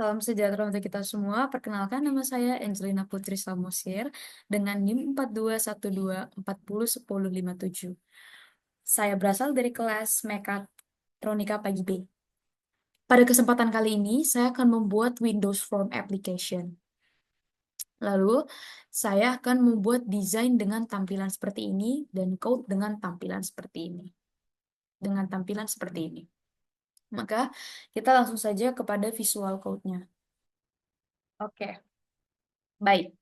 Salam sejahtera untuk kita semua. Perkenalkan, nama saya Angelina Putri Samosir dengan NIM 4212401057. Saya berasal dari kelas Mekatronika Pagi B. Pada kesempatan kali ini, saya akan membuat Windows Form Application. Lalu, saya akan membuat desain dengan tampilan seperti ini dan code dengan tampilan seperti ini. Dengan tampilan seperti ini. Maka, kita langsung saja kepada visual code-nya. Oke, baik.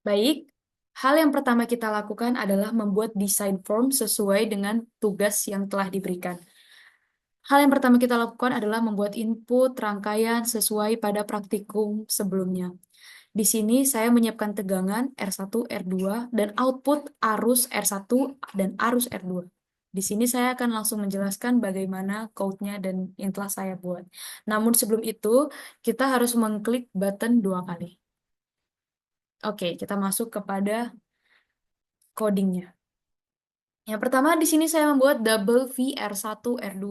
Baik, hal yang pertama kita lakukan adalah membuat desain form sesuai dengan tugas yang telah diberikan. Hal yang pertama kita lakukan adalah membuat input rangkaian sesuai pada praktikum sebelumnya. Di sini saya menyiapkan tegangan R1, R2, dan output arus R1 dan arus R2. Di sini saya akan langsung menjelaskan bagaimana code-nya dan yang telah saya buat. Namun sebelum itu, kita harus mengklik button 2 kali. Oke, kita masuk kepada codingnya. Yang pertama di sini saya membuat double V R1, R2,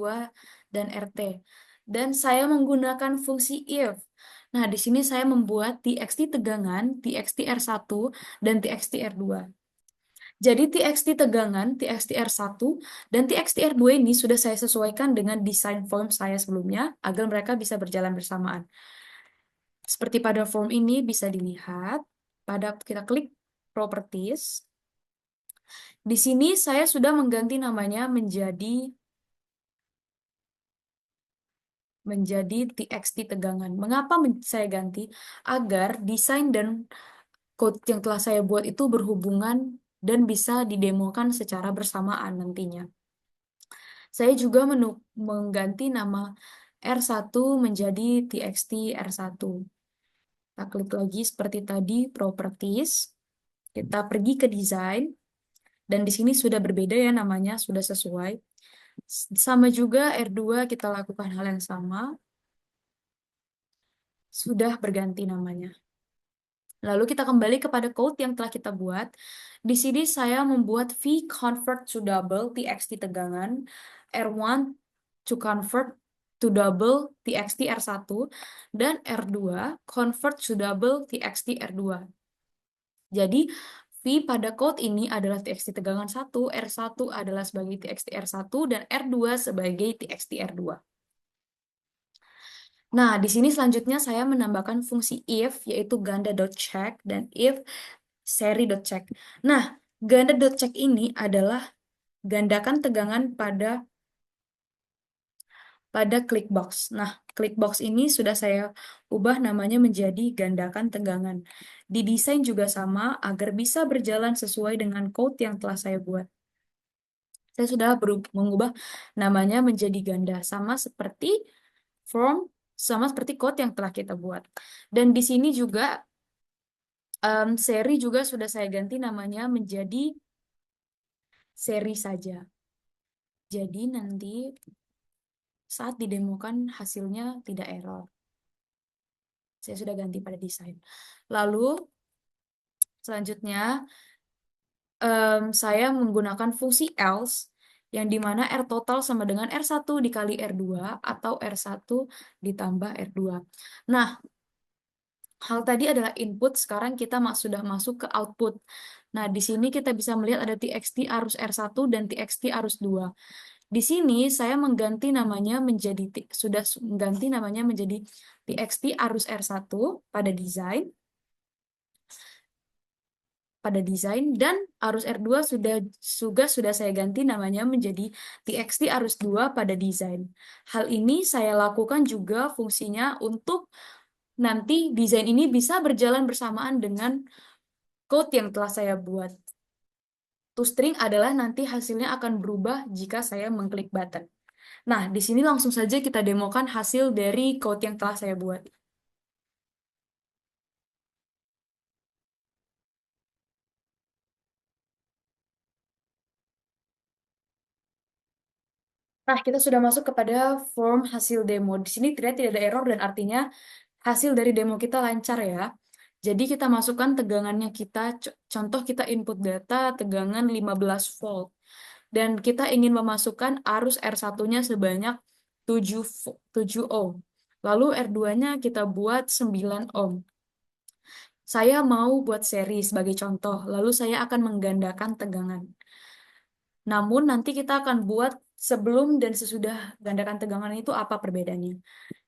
dan RT. Dan saya menggunakan fungsi if. Nah, di sini saya membuat txt tegangan, txt R1, dan txt R2. Jadi txt tegangan, txt R1, dan txt R2 ini sudah saya sesuaikan dengan desain form saya sebelumnya agar mereka bisa berjalan bersamaan. Seperti pada form ini bisa dilihat, pada kita klik properties. Di sini saya sudah mengganti namanya menjadi txt tegangan. Mengapa saya ganti? Agar desain dan code yang telah saya buat itu berhubungan dan bisa didemokan secara bersamaan nantinya. Saya juga mengganti nama R1 menjadi txt R1. Kita klik lagi seperti tadi, properties. Kita pergi ke desain. Dan di sini sudah berbeda ya namanya, sudah sesuai. Sama juga R2 kita lakukan hal yang sama. Sudah berganti namanya. Lalu kita kembali kepada code yang telah kita buat. Di sini saya membuat V convert to double txt tegangan, R1 to convert to double txt R1, dan R2 convert to double txt R2. Jadi V pada code ini adalah txt tegangan 1, R1 adalah sebagai txt R1, dan R2 sebagai txt R2. Nah, di sini selanjutnya saya menambahkan fungsi if, yaitu ganda.check, dan if seri.check. Nah, ganda.check ini adalah gandakan tegangan pada clickbox. Nah, clickbox ini sudah saya ubah namanya menjadi gandakan tegangan. Didesain juga sama agar bisa berjalan sesuai dengan code yang telah saya buat. Saya sudah mengubah namanya menjadi ganda, sama seperti code yang telah kita buat. Dan di sini juga seri juga sudah saya ganti namanya menjadi seri saja. Jadi nanti saat didemokan hasilnya tidak error. Saya sudah ganti pada desain. Lalu selanjutnya saya menggunakan fungsi else yang dimana R total sama dengan R1 dikali R2 atau R1 ditambah R2. Nah, hal tadi adalah input, sekarang kita sudah masuk ke output. Nah, di sini kita bisa melihat ada txt arus R1 dan txt arus 2. Di sini saya sudah mengganti namanya menjadi txt arus R1 pada desain dan arus R2 sudah saya ganti namanya menjadi txt arus 2 pada desain. Hal ini saya lakukan juga fungsinya untuk nanti desain ini bisa berjalan bersamaan dengan code yang telah saya buat. ToString adalah nanti hasilnya akan berubah jika saya mengklik button. Nah, di sini langsung saja kita demokan hasil dari code yang telah saya buat. Nah, kita sudah masuk kepada form hasil demo. Di sini tidak ada error dan artinya hasil dari demo kita lancar ya. Jadi kita masukkan tegangannya contoh kita input data tegangan 15 volt. Dan kita ingin memasukkan arus R1-nya sebanyak 7 ohm. Lalu R2-nya kita buat 9 ohm. Saya mau buat seri sebagai contoh, lalu saya akan menggandakan tegangan. Namun nanti kita akan buat sebelum dan sesudah gandakan tegangan itu apa perbedaannya.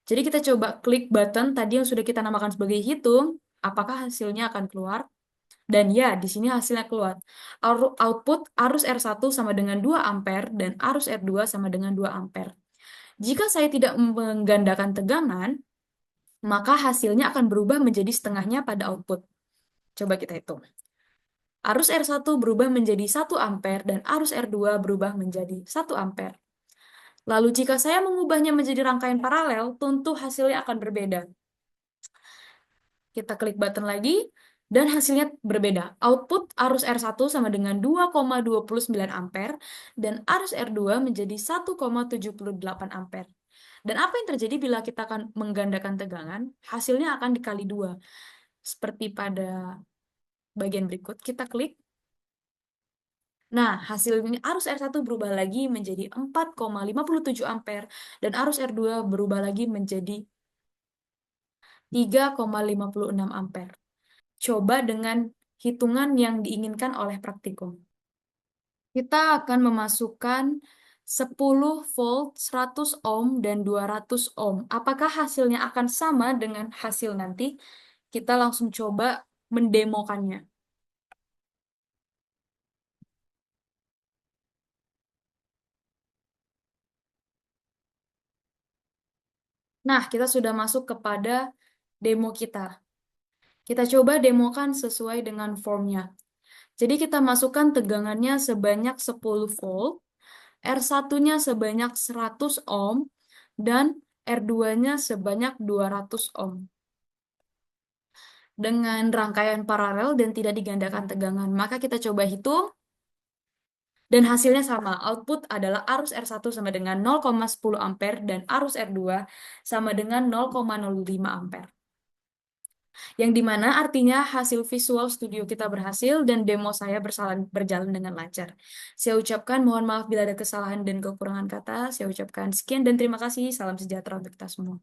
Jadi kita coba klik button tadi yang sudah kita namakan sebagai hitung, apakah hasilnya akan keluar. Dan ya, di sini hasilnya keluar. Output arus R1 sama dengan 2 ampere dan arus R2 sama dengan 2 ampere. Jika saya tidak menggandakan tegangan, maka hasilnya akan berubah menjadi setengahnya pada output. Coba kita hitung. Arus R1 berubah menjadi 1 ampere dan arus R2 berubah menjadi 1 ampere. Lalu jika saya mengubahnya menjadi rangkaian paralel, tentu hasilnya akan berbeda. Kita klik button lagi, dan hasilnya berbeda. Output arus R1 sama dengan 2,29 ampere, dan arus R2 menjadi 1,78 ampere. Dan apa yang terjadi bila kita akan menggandakan tegangan? Hasilnya akan dikali 2. Seperti pada bagian berikut, kita klik. Nah, hasilnya arus R1 berubah lagi menjadi 4,57 ampere, dan arus R2 berubah lagi menjadi 3,56 ampere. Coba dengan hitungan yang diinginkan oleh praktikum. Kita akan memasukkan 10 volt, 100 ohm, dan 200 ohm. Apakah hasilnya akan sama dengan hasil nanti? Kita langsung coba mendemokannya. Nah, kita sudah masuk kepada demo kita. Kita coba demokan sesuai dengan formnya. Jadi kita masukkan tegangannya sebanyak 10 volt, R1-nya sebanyak 100 ohm, dan R2-nya sebanyak 200 ohm. Dengan rangkaian paralel dan tidak digandakan tegangan, maka kita coba hitung, dan hasilnya sama. Output adalah arus R1 sama dengan 0,10 ampere, dan arus R2 sama dengan 0,05 ampere. Yang dimana artinya hasil visual studio kita berhasil dan demo saya berjalan dengan lancar. Saya ucapkan mohon maaf bila ada kesalahan dan kekurangan kata. Saya ucapkan sekian dan terima kasih. Salam sejahtera untuk kita semua.